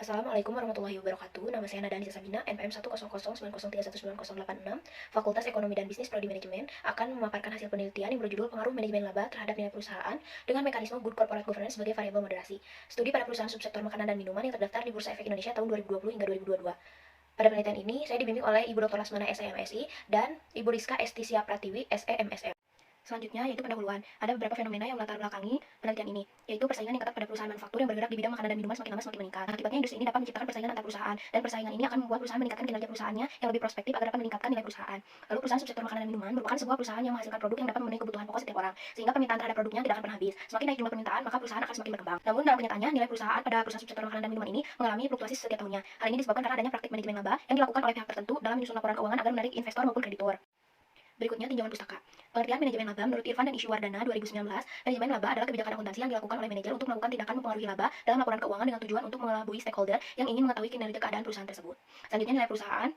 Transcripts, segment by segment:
Assalamualaikum warahmatullahi wabarakatuh. Nama saya Nada Anissa Sabina, NPM 1009031919086, Fakultas Ekonomi dan Bisnis Prodi Manajemen, akan memaparkan hasil penelitian yang berjudul Pengaruh Manajemen Laba terhadap Nilai Perusahaan dengan Mekanisme Good Corporate Governance sebagai Variabel Moderasi. Studi pada perusahaan subsektor makanan dan minuman yang terdaftar di Bursa Efek Indonesia tahun 2020 hingga 2022. Pada penelitian ini, saya dibimbing oleh Ibu Dr. Lasmana SEMSI dan Ibu Rizka Estisia Pratiwi SEMSM. Selanjutnya yaitu pendahuluan. Ada beberapa fenomena yang melatar belakangi penelitian ini, yaitu persaingan yang ketat pada perusahaan manufaktur yang bergerak di bidang makanan dan minuman semakin lama semakin meningkat. Akibatnya industri ini dapat menciptakan persaingan antar perusahaan, dan persaingan ini akan membuat perusahaan meningkatkan kinerja perusahaannya yang lebih prospektif agar dapat meningkatkan nilai perusahaan. Lalu perusahaan subsektor makanan dan minuman merupakan sebuah perusahaan yang menghasilkan produk yang dapat memenuhi kebutuhan pokok setiap orang, sehingga permintaan terhadap produknya tidak akan pernah habis. Semakin naik jumlah permintaan, maka perusahaan akan semakin berkembang. Namun dalam kenyataannya, nilai perusahaan pada perusahaan subsektor makanan dan minuman ini mengalami fluktuasi setiap tahunnya. Hal ini disebabkan karena adanya praktik manajemen laba yang dilakukan oleh pihak tertentu dalam menyusun laporan keuangan agar menarik investor maupun kreditor. Berikutnya tinjauan pustaka. Pengertian manajemen laba menurut Irfan dan Ishiwardana 2019, manajemen laba adalah kebijakan akuntansi yang dilakukan oleh manajer untuk melakukan tindakan mempengaruhi laba dalam laporan keuangan dengan tujuan untuk mengelabui stakeholder yang ingin mengetahui kinerja keadaan perusahaan tersebut. Selanjutnya nilai perusahaan,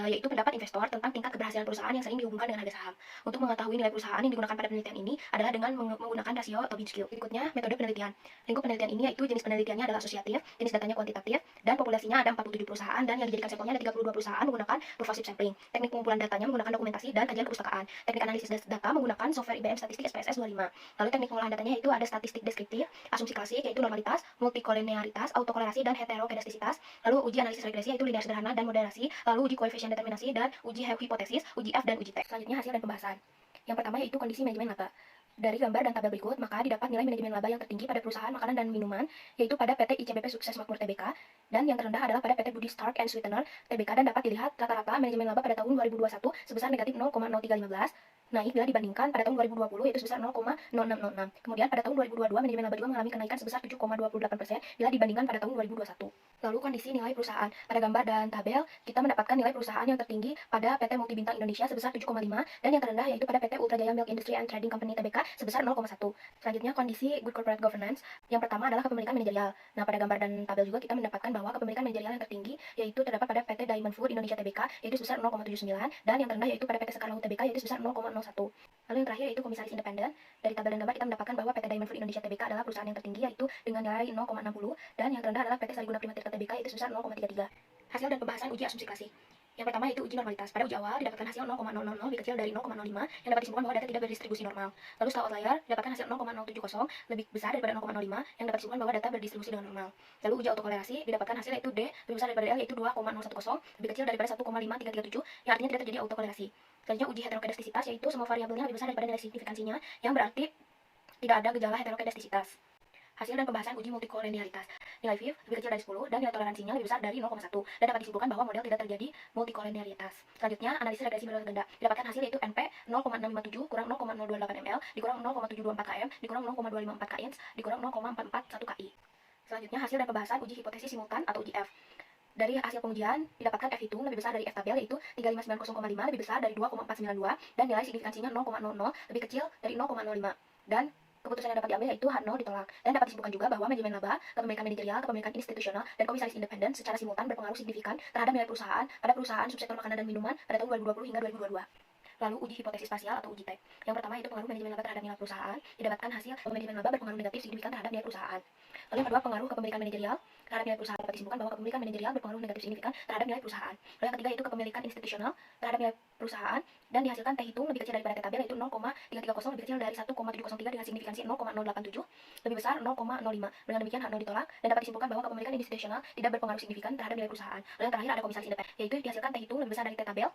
yaitu pendapat investor tentang tingkat keberhasilan perusahaan yang sering dihubungkan dengan harga saham. Untuk mengetahui nilai perusahaan yang digunakan pada penelitian ini adalah dengan menggunakan rasio atau bin skill. Berikutnya metode penelitian. Lingkup penelitian ini yaitu jenis penelitiannya adalah asosiatif, jenis datanya kuantitatif, dan populasinya ada 47 perusahaan, dan yang dijadikan sampelnya ada 32 perusahaan menggunakan pervasive sampling. Teknik pengumpulan datanya menggunakan dokumentasi dan kajian perpustakaan. Teknik analisis data menggunakan software IBM Statistik SPSS 25. Lalu teknik pengolahan datanya yaitu ada statistik deskriptif, asumsi klasik yaitu normalitas, multikolinearitas, autokorelasi, dan heterokedastisitas. Lalu uji analisis regresi yaitu linear sederhana dan moderasi, lalu uji koefisien determinasi, dan uji hipotesis, uji F, dan uji T. Selanjutnya hasil dan pembahasan. Yang pertama yaitu kondisi manajemen laba. Dari gambar dan tabel berikut, maka didapat nilai manajemen laba yang tertinggi pada perusahaan makanan dan minuman, yaitu pada PT ICBP Sukses Makmur Tbk, dan yang terendah adalah pada PT Budi Stark and Sweetener Tbk, dan dapat dilihat rata-rata manajemen laba pada tahun 2021 sebesar negatif 0,0315, naik bila dibandingkan pada tahun 2020 yaitu sebesar 0,0606. Kemudian pada tahun 2022 manajemen laba juga mengalami kenaikan sebesar 7,28% bila dibandingkan pada tahun 2021. Lalu kondisi nilai perusahaan. Pada gambar dan tabel, kita mendapatkan nilai perusahaan yang tertinggi pada PT Multibintang Indonesia sebesar 7,5, dan yang terendah yaitu pada PT Ultra Jaya Milk Industry and Trading Company Tbk sebesar 0,1. Selanjutnya kondisi Good Corporate Governance. Yang pertama adalah kepemilikan manajerial. Nah, pada gambar dan tabel juga kita mendapatkan bahwa kepemilikan manajerial yang tertinggi yaitu terdapat pada PT Diamond Food Indonesia Tbk yaitu sebesar 0,79, dan yang terendah yaitu pada PT Sekar Lau Tbk yaitu sebesar 0,01. Lalu yang terakhir yaitu komisaris independen. Dari tabel dan gambar kita mendapatkan bahwa PT Diamond Food Indonesia Tbk adalah perusahaan yang tertinggi yaitu dengan nilai 0,60, dan yang terendah adalah PT Sariguna Prima Tirta Tbk yaitu sebesar 0,33. Hasil dan pembahasan uji asumsi klasik. Yang pertama yaitu uji normalitas. Pada uji awal didapatkan hasil 0,000 lebih kecil dari 0,05 yang dapat disimpulkan bahwa data tidak berdistribusi normal. Lalu setelah outlier didapatkan hasil 0,070 lebih besar daripada 0,05 yang dapat disimpulkan bahwa data berdistribusi dengan normal. Lalu uji autokorelasi didapatkan hasil yaitu D lebih besar daripada L yaitu 2,010 lebih kecil daripada 1,5337 yang artinya tidak terjadi autokorelasi. Selanjutnya uji heterokedastisitas yaitu semua variabelnya lebih besar daripada nilai signifikansinya yang berarti tidak ada gejala heterokedastisitas. Hasil dan pembahasan uji multikolinearitas. Nilai VIF lebih kecil dari 10 dan nilai toleransinya lebih besar dari 0,1 dan dapat disimpulkan bahwa model tidak terjadi multikolinearitas. Selanjutnya analisis regresi berbalas ganda. Didapatkan hasil yaitu NP 0,657 kurang 0,028 ml dikurang 0,724 km dikurang 0,254 kins dikurang 0,441 ki. Selanjutnya hasil dan pembahasan uji hipotesis simultan atau uji F. Dari hasil pengujian didapatkan F hitung lebih besar dari F tabel yaitu 35900,5 lebih besar dari 2,492 dan nilai signifikansinya 0,00 lebih kecil dari 0,05, dan keputusan yang dapat diambil yaitu H0 ditolak. Dan dapat disimpulkan juga bahwa manajemen laba, kepemilikan manajerial, kepemilikan institusional, dan komisaris independen secara simultan berpengaruh signifikan terhadap nilai perusahaan pada perusahaan subsektor makanan dan minuman pada tahun 2020 hingga 2022. Lalu uji hipotesis spasial atau uji TEK. Yang pertama yaitu pengaruh manajemen laba terhadap nilai perusahaan. Didapatkan hasil manajemen laba berpengaruh negatif signifikan terhadap nilai perusahaan. Lalu yang kedua pengaruh kepemilikan manajerial terhadap nilai perusahaan. Dapat disimpulkan bahwa kepemilikan manajerial berpengaruh negatif signifikan terhadap nilai perusahaan. Lalu yang ketiga yaitu kepemilikan institusional terhadap nilai perusahaan, dan dihasilkan T hitung lebih kecil daripada T tabel yaitu 0,330 lebih kecil dari 1,703 dengan signifikansi 0,087 lebih besar 0,05. Dengan demikian H0 ditolak dan dapat disimpulkan bahwa kepemilikan institusional tidak berpengaruh signifikan terhadap nilai perusahaan. Lalu yang terakhir ada komisaris independen yaitu dihasilkan T hitung lebih besar dari T tabel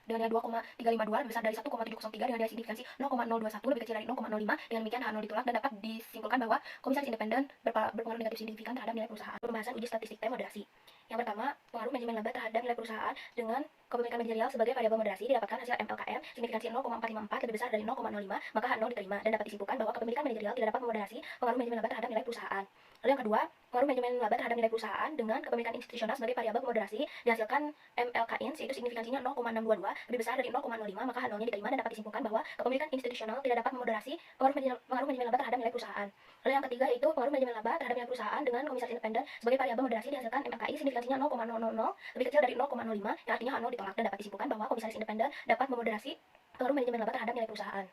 dengan nilai 2,352 lebih besar dari 1,703 dengan nilai signifikansi 0,021 lebih kecil dari 0,05. Dengan demikian H0 ditolak dan dapat disimpulkan bahwa komisaris independen berpengaruh negatif signifikan terhadap nilai perusahaan. Pembahasan uji statistik T moderasi. Yang pertama, pengaruh manajemen laba terhadap nilai perusahaan dengan kepemilikan manajerial sebagai variabel moderasi. Didapatkan hasil MLKM signifikansi 0,454 lebih besar dari 0,05, maka H0 diterima dan dapat disimpulkan bahwa kepemilikan manajerial tidak dapat memoderasi pengaruh manajemen laba terhadap nilai perusahaan. Lalu yang kedua, pengaruh manajemen laba terhadap nilai perusahaan dengan kepemilikan institusional sebagai variabel moderasi. Dihasilkan MLKINS yaitu signifikansinya 0,622 lebih besar dari 0,05, maka H0-nya diterima dan dapat disimpulkan bahwa kepemilikan institusional tidak dapat memoderasi pengaruh manajemen laba terhadap nilai perusahaan. Lalu yang ketiga itu pengaruh manajemen laba terhadap nilai perusahaan dengan komisaris independen sebagai variabel moderasi. Dihasilkan MLKI signifikansinya 0,000 lebih kecil dari 0,05 yang artinya H0 ditolak dan dapat disimpulkan bahwa komisaris independen dapat memoderasi pengaruh manajemen laba terhadap nilai perusahaan.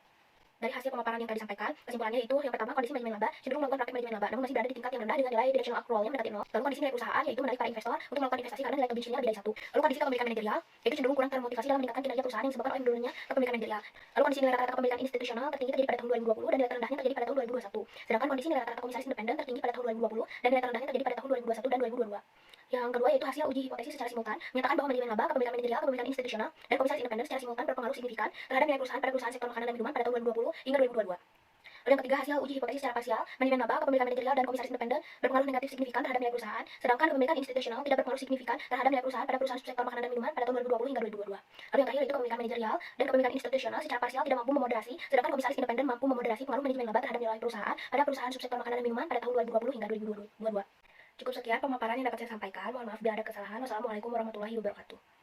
Dari hasil pemaparan yang tadi disampaikan, kesimpulannya itu yang pertama, kondisi manajemen laba cenderung melakukan praktek manajemen laba, namun masih berada di tingkat yang rendah dengan nilai directional accrual-nya mendekati 0. Lalu kondisi nilai perusahaan yaitu menarik para investor untuk melakukan investasi karena nilai kebinsinya lebih dari 1. Lalu kondisi kepemilikan manajerial yaitu cenderung kurang termotivasi dalam meningkatkan kinerja perusahaan yang disebabkan oleh menurunnya kepemilikan manajerial. Lalu kondisi nilai rata-rata kepemilikan institusional tertinggi terjadi pada tahun 2020 dan nilai terendahnya terjadi pada tahun 2021. Sedangkan kondisi nilai rata-rata komisaris independen tertinggi pada tahun 2020 dan nilai terendahnya terjadi pada tahun 2021 dan 2022. Yang kedua yaitu hasil uji hipotesis secara simultan menyatakan bahwa manajemen laba, kepemilikan manajerial, kepemilikan institusional, dan komisaris independen secara simultan berpengaruh signifikan terhadap nilai perusahaan pada perusahaan sektor makanan dan minuman pada tahun 2020 hingga 2022. Lalu yang ketiga, hasil uji hipotesis secara parsial, manajemen laba, kepemilikan manajerial, dan komisaris independen berpengaruh negatif signifikan terhadap nilai perusahaan, sedangkan kepemilikan institusional tidak berpengaruh signifikan terhadap nilai perusahaan pada perusahaan sektor makanan dan minuman pada tahun 2020 hingga 2022. Lalu yang terakhir yaitu kepemilikan manajerial dan kepemilikan institusional secara parsial tidak mampu memoderasi, sedangkan komisaris independen mampu memoderasi pengaruh manajemen laba terhadap nilai perusahaan pada perusahaan subsektor makanan dan minuman pada tahun 2020 hingga 2022. Cukup sekian pemaparan yang dapat saya sampaikan. Mohon maaf bila ada kesalahan. Wassalamualaikum warahmatullahi wabarakatuh.